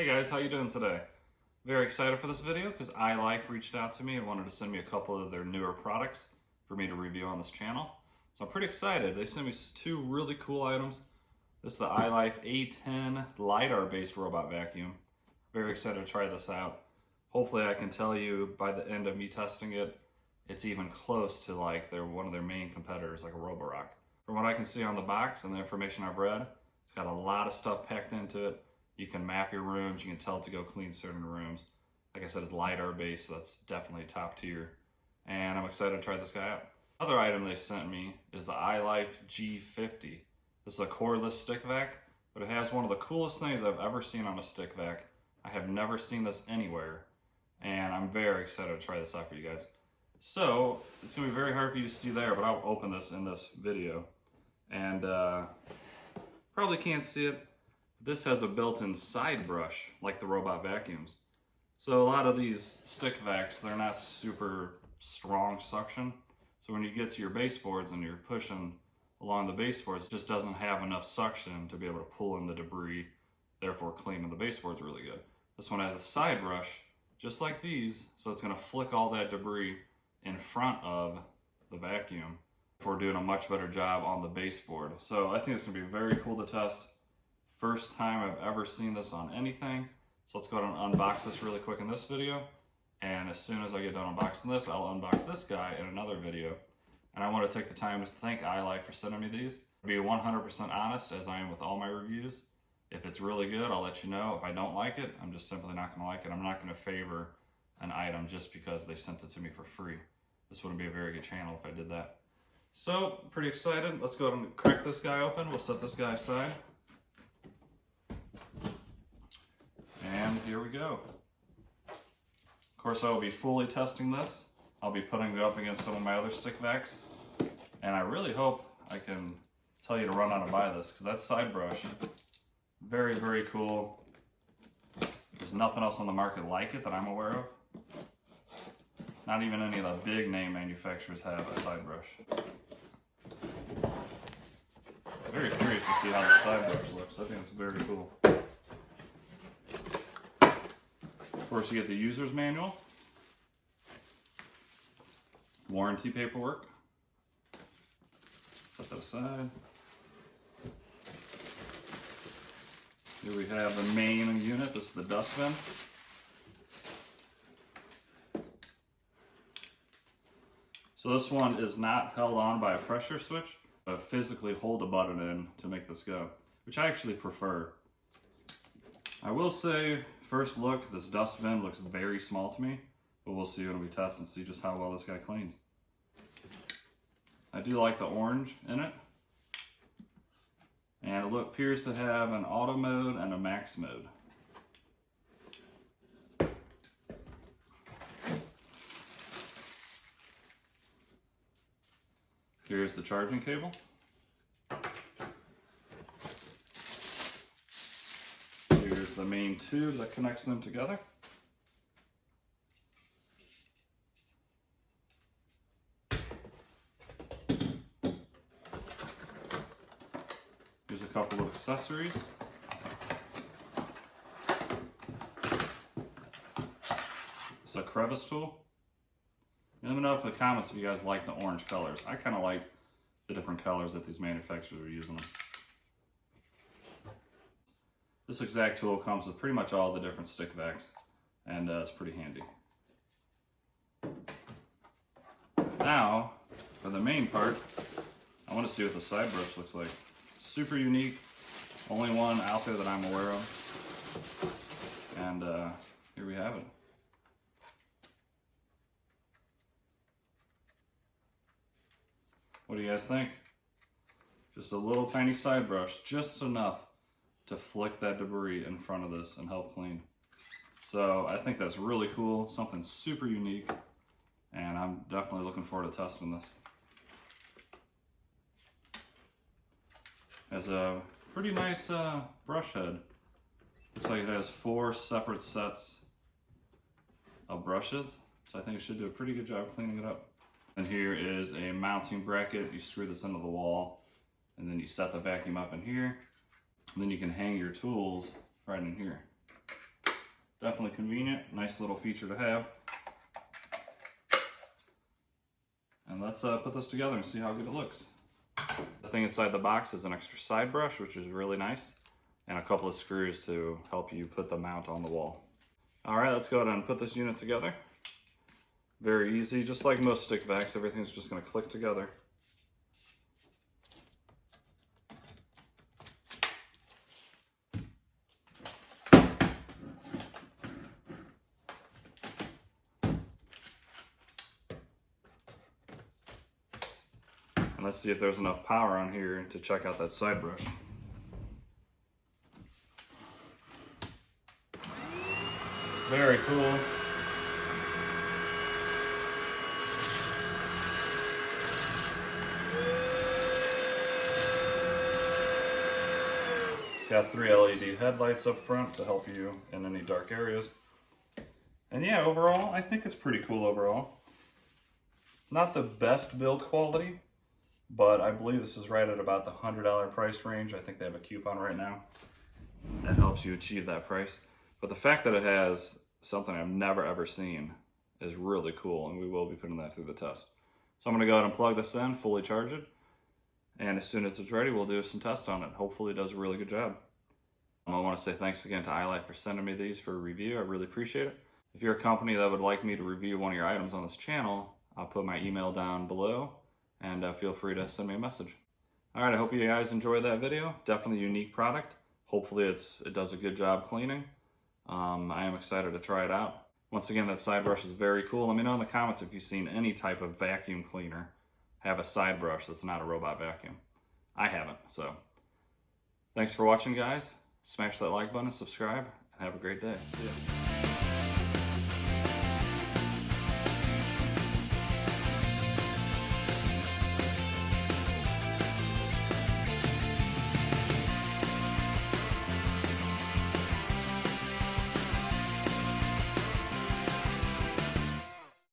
Hey guys, how you doing today? Very excited for this video because iLife reached out to me and wanted to send me a couple of their newer products for me to review on this channel. So I'm pretty excited. They sent me two really cool items. This is the iLife A10 LIDAR based robot vacuum. Very excited to try this out. Hopefully I can tell you by the end of me testing it, it's even close to like one of their main competitors, like a Roborock. From what I can see on the box and the information I've read, it's got a lot of stuff packed into it. You can map your rooms, you can tell it to go clean certain rooms. Like I said, it's LIDAR based, so that's definitely top tier. And I'm excited to try this guy out. Other item they sent me is the iLife G50. This is a cordless stick vac, but it has one of the coolest things I've ever seen on a stick vac. I have never seen this anywhere, and I'm very excited to try this out for you guys. So, it's gonna be very hard for you to see there, but I'll open this in this video. And probably can't see it. This has a built-in side brush, like the robot vacuums. So a lot of these stick vacs, they're not super strong suction. So when you get to your baseboards and you're pushing along the baseboards, it just doesn't have enough suction to be able to pull in the debris, therefore cleaning the baseboards really good. This one has a side brush, just like these, so it's gonna flick all that debris in front of the vacuum for doing a much better job on the baseboard. So I think it's gonna be very cool to test. First time I've ever seen this on anything. So let's go ahead and unbox this really quick in this video. And as soon as I get done unboxing this, I'll unbox this guy in another video. And I want to take the time to thank iLife for sending me these. To be 100% honest, as I am with all my reviews. If it's really good, I'll let you know. If I don't like it, I'm just simply not gonna like it. I'm not gonna favor an item just because they sent it to me for free. This wouldn't be a very good channel if I did that. So, pretty excited. Let's go ahead and crack this guy open. We'll set this guy aside. And here we go. Of course, I will be fully testing this. I'll be putting it up against some of my other stick vacs. And I really hope I can tell you to run out and buy this, because that side brush, very, very cool. There's nothing else on the market like it that I'm aware of. Not even any of the big name manufacturers have a side brush. Very curious to see how the side brush looks. I think it's very cool. Of course, you get the user's manual, warranty paperwork. Set that aside. Here we have the main unit. This is the Dustbin. So this one is not held on by a pressure switch, but physically hold a button in to make this go, which I actually prefer. I will say, first look, this Dustbin looks very small to me, but we'll see when we test and see just how well this guy cleans. I do like the orange in it. And it appears to have an auto mode and a max mode. Here's the charging cable. Here's the main tube that connects them together. Here's a couple of accessories. It's a crevice tool. Let me know in the comments if you guys like the orange colors. I kind of like the different colors that these manufacturers are using them. This exact tool comes with pretty much all the different stick vacs, and it's pretty handy. Now, for the main part, I want to see what the side brush looks like. Super unique, only one out there that I'm aware of. And here we have it. What do you guys think? Just a little tiny side brush, just enough to flick that debris in front of this and help clean. So I think that's really cool, something super unique, and I'm definitely looking forward to testing this. Has a pretty nice brush head. Looks like it has 4 separate sets of brushes, so I think it should do a pretty good job cleaning it up. And here is a mounting bracket. You screw this into the wall, and then you set the vacuum up in here. And then you can hang your tools right in here. Definitely convenient, nice little feature to have. And let's put this together and see how good it looks. The thing inside the box is an extra side brush, which is really nice, and a couple of screws to help you put the mount on the wall. All right, let's go ahead and put this unit together. Very easy, just like most stick vacs, everything's just gonna click together. And let's see if there's enough power on here to check out that side brush. Very cool. It's got 3 LED headlights up front to help you in any dark areas. And yeah, overall, I think it's pretty cool overall. Not the best build quality, but I believe this is right at about the $100 price range. I think they have a coupon right now that helps you achieve that price. But the fact that it has something I've never ever seen is really cool, and we will be putting that through the test. So I'm gonna go ahead and plug this in, fully charge it, and as soon as it's ready, we'll do some tests on it. Hopefully it does a really good job. I wanna say thanks again to iLife for sending me these for a review. I really appreciate it. If you're a company that would like me to review one of your items on this channel, I'll put my email down below, and feel free to send me a message. All right, I hope you guys enjoyed that video. Definitely a unique product. Hopefully it does a good job cleaning. I am excited to try it out. Once again, that side brush is very cool. Let me know in the comments if you've seen any type of vacuum cleaner have a side brush that's not a robot vacuum. I haven't, so. Thanks for watching, guys. Smash that like button, subscribe, and have a great day. See ya.